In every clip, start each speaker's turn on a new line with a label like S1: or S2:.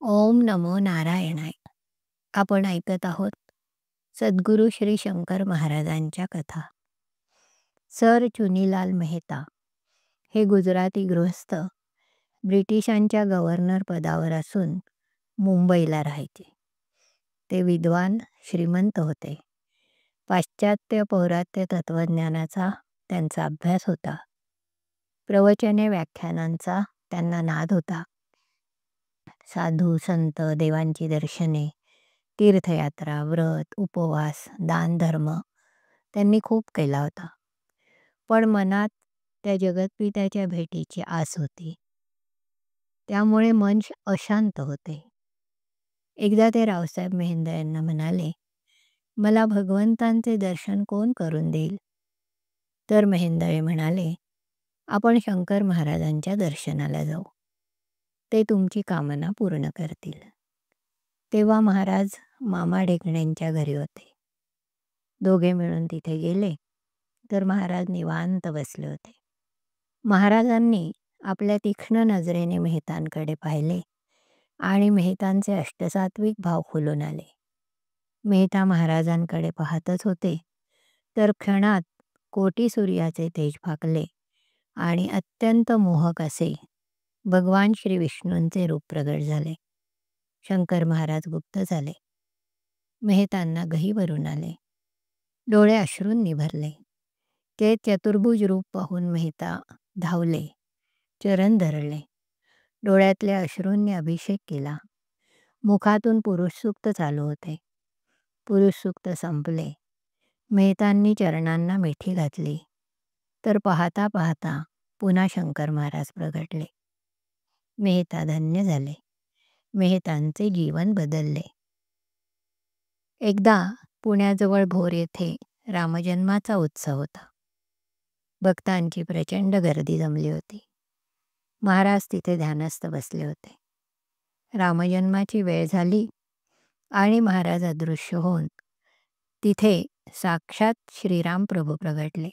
S1: ओम नमो नारायणाय. आपण ऐकत आहोत सद्गुरू श्री शंकर महाराजांच्या कथा. सर चुनीलाल मेहता हे गुजराती गृहस्थ ब्रिटिशांच्या गव्हर्नर पदावर असून मुंबईला राहायचे. ते विद्वान, श्रीमंत होते. पाश्चात्य पौरात्य तत्त्वज्ञानाचा त्यांचा अभ्यास होता. प्रवचने व्याख्यानांचा त्यांना नाद होता. साधू संत, देवांची दर्शने, तीर्थयात्रा, व्रत, उपवास, दानधर्म त्यांनी खूप केला होता. पण मनात त्या जगतपित्याच्या भेटीची आस होती. त्यामुळे मन अशांत होते. एकदा ते रावसाहेब मेहेंदळे यांना म्हणाले, मला भगवंतांचे दर्शन कोण करून देईल? तर मेहेंदळे म्हणाले, आपण शंकर महाराजांच्या दर्शनाला जाऊ. ते तुमची कामना पूर्ण करतील. तेव्हा महाराज मामा ढेकण्यांच्या घरी होते. दोघे मिळून तिथे गेले तर महाराज निवांत बसले होते. महाराजांनी आपल्या तीक्ष्ण नजरेने मेहतांकडे पाहिले आणि मेहतांचे अष्टसात्विक भाव खुलून आले. मेहता महाराजांकडे पाहतच होते तर क्षणात कोटी सूर्याचे तेज फाकले आणि अत्यंत मोहक असे भगवान श्री विष्णूंचे रूप प्रगट झाले. शंकर महाराज गुप्त झाले. मेहतांना गही भरून आले. डोळे अश्रूंनी भरले. ते चतुर्भुज रूप पाहून मेहता धावले, चरण धरले. डोळ्यातल्या अश्रूंनी अभिषेक केला. मुखातून पुरुषसूक्त चालू होते. पुरुषसूक्त संपले. मेहतांनी चरणांना मिठी घातली. तर पाहता पाहता पुन्हा शंकर महाराज प्रगटले. मेहता धन्य झाले. मेहतांचे जीवन बदलले. एकदा पुण्याजवळ भोर येथे रामजन्माचा उत्सव होता. भक्तांची प्रचंड गर्दी जमली होती. महाराज तिथे ध्यानस्थ बसले होते. रामजन्माची वेळ झाली आणि महाराज अदृश्य होऊन तिथे साक्षात श्रीराम प्रभू प्रगटले.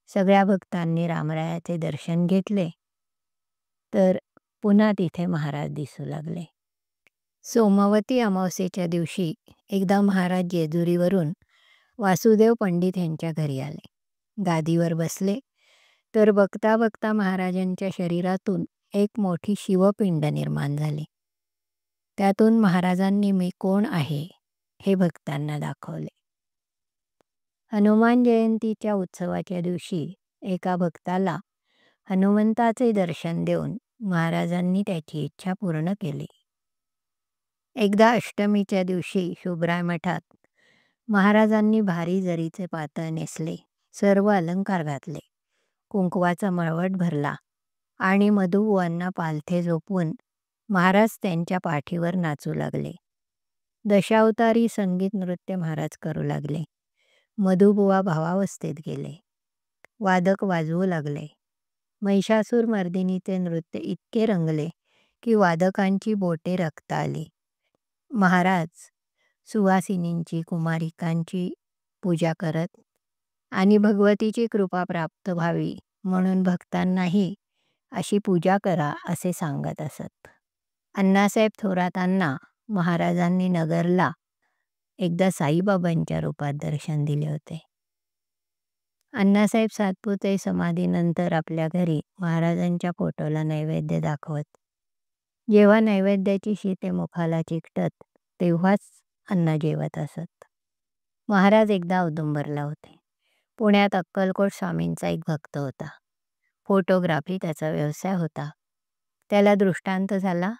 S1: सगळ्या भक्तांनी रामरायाचे दर्शन घेतले तर पुन्हा तिथे महाराज दिसू लागले. सोमवती अमावस्येच्या दिवशी एकदा महाराज जेजुरीवरून वासुदेव पंडित यांच्या घरी आले. गादीवर बसले तर बघता बघता महाराजांच्या शरीरातून एक मोठी शिवपिंड निर्माण झाली. त्यातून महाराजांनी मी कोण आहे हे भक्तांना दाखवले. हनुमान जयंतीच्या उत्सवाच्या दिवशी एका भक्ताला हनुमंताचे दर्शन देऊन महाराजांनी त्याची इच्छा पूर्ण केली. एकदा अष्टमीच्या दिवशी शुभराय मठात महाराजांनी भारी जरीचे पातळ नेसले, सर्व अलंकार घातले, कुंकवाचा मळवट भरला आणि मधुबुवांना पालथे झोपवून महाराज त्यांच्या पाठीवर नाचू लागले. दशावतारी संगीत नृत्य महाराज करू लागले. मधुबुवा भावावस्थेत गेले. वादक वाजवू लागले. महिषासूर मर्दिनीचे नृत्य इतके रंगले की वादकांची बोटे रक्त आली. महाराज सुवासिनींची, कुमारिकांची पूजा करत आणि भगवतीची कृपा प्राप्त व्हावी म्हणून भक्तांनाही अशी पूजा करा असे सांगत असत. अण्णासाहेब थोरातांना महाराजांनी नगरला एकदा साईबाबांच्या रूपात दर्शन दिले होते. अण्णासाहेब सातपुते समाधीनंतर आपल्या घरी महाराजांच्या फोटोला नैवेद्य दाखवत. जेव्हा नैवेद्याची शिते मुखाला चिकटत तेव्हाच अण्णा जेवत असत. महाराज एकदा औदुंबरला होते. पुण्यात अक्कलकोट स्वामींचा एक भक्त होता. फोटोग्राफी त्याचा व्यवसाय होता. त्याला दृष्टांत झाला,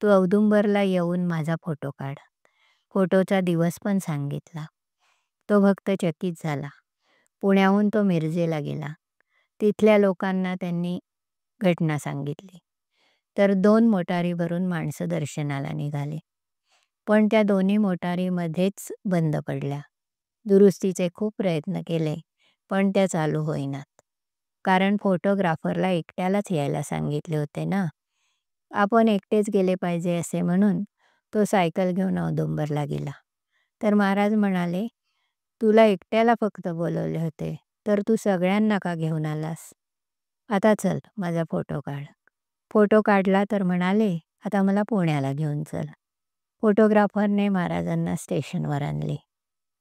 S1: तू औदुंबरला येऊन माझा फोटो काढ. फोटोचा दिवस पण सांगितला. तो भक्त चकित झाला. पुण्याहून तो मिरजेला गेला. तिथल्या लोकांना त्यांनी घटना सांगितली तर 2 मोटारी भरून माणसं दर्शनाला निघाले. पण त्या दोन्ही मोटारीमध्येच बंद पडल्या. दुरुस्तीचे खूप प्रयत्न केले पण त्या चालू होईनात. कारण फोटोग्राफरला एकट्यालाच यायला सांगितले होते ना. आपण एकटेच गेले पाहिजे असे म्हणून तो सायकल घेऊन औदुंबरला गेला. तर महाराज म्हणाले, तुला एकट्याला फक्त बोलवले होते तर तू सगळ्यांना का घेऊन आलास? आता चल माझा फोटो काढ. फोटो काढला तर म्हणाले, आता मला पुण्याला घेऊन चल. फोटोग्राफरने महाराजांना स्टेशनवर आणले.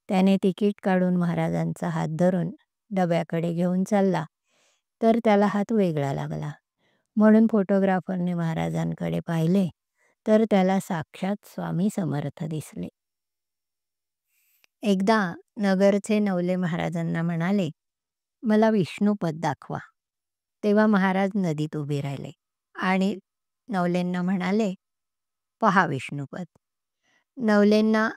S1: त्याने तिकीट काढून महाराजांचा हात धरून डब्याकडे घेऊन चालला, तर त्याला हात वेगळा लागला. म्हणून फोटोग्राफरने महाराजांकडे पाहिले, तर त्याला साक्षात स्वामी समर्थ दिसले. एकदा नगरचे नवले महाराजांना म्हणाले, "मला विष्णुपद दाखवा." तेव्हा महाराज नदीत उभे राहिले आणि नवलेंना म्हणाले, "पहा विष्णुपद." नवलेंना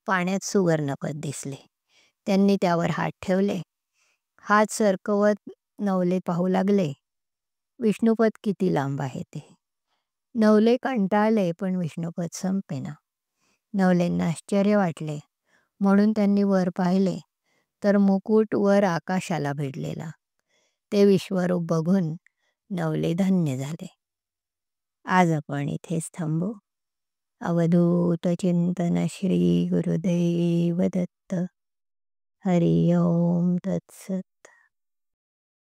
S1: पाण्यात सुवर्णपद दिसले. त्यांनी त्यावर हात ठेवले. हात सरकवत नवले पाहू लागले, विष्णुपद किती लांब आहे ते. नवले कंटाळले, पण विष्णुपद संपेना. नवलेंना आश्चर्य वाटले, म्हणून त्यांनी वर पाहिले, तर मुकुट वर आकाशाला भिडलेला. ते विश्वरूप बघून नवले धन्य झाले. आज आपण इथेच थांबू. अवधूत चिंतन श्री गुरुदेव दत्त. हरि ओम तत्सत.